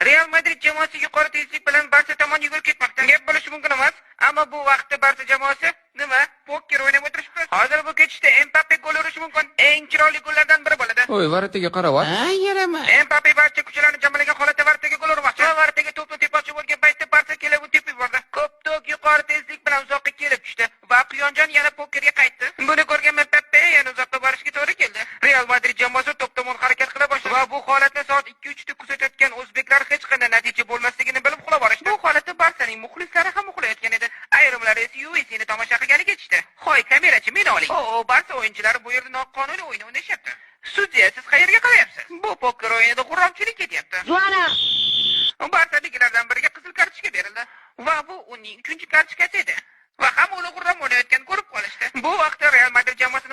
Real Madrid jamoasi yuqori tezlik bilan Barsa tomon yugurib ketmoqda. Gap bo'lishi mumkin emas, ammo bu vaqtda Barsa jamoasi nima? Poker o'ynab o'tirishibdi. Hozir bu ketishda Mbappe gol urishi mumkin. Eng chiroyli gollardan biri bo'ladi. Oy, varataga qarab. Ayrama. Mbappe barcha kuchlarini jamlagan holatda varataga gol urmoqchi. Va varataga to'pni tepoqchi bo'lgan paytda Barsa kelib tepib yubordi. Ko'p yuqori tezlik bilan uzoqqa kelib tushdi va Quyonjon yana pokerga qaytdi. Buni ko'rgan Mbappe yana uzoqqa borishga to'g'ri keldi. Real Madrid jamoasi to'p tomon harakat qila boshladi va bu holatni soat 2:03 da kuzatayotgan o'zbeklar hech qanday natija bo'lmasligini bilib uxlab olishdi. Bu holatda Barsaning muxlislari ham uxlayotgan edi. Ayrimlar esa UEFC'ni tomosha qilgani ketishdi. Xo'y, kamerachi, meni oling. Barsa o'yinchilari bu yerda noqonuniy o'yin o'ynashyapti. Sudya, siz qayerga qarayapsiz? Bu poker o'yinida xurramchilik ketyapti. Zuana. Barsaliklardan biriga qizil kartochka berildi va bu uning 3-chi kartochkasi edi. Va hamma uni xurram o'ynayotgan ko'rib qolishdi. Bu vaqtda Real Madrid jamoasi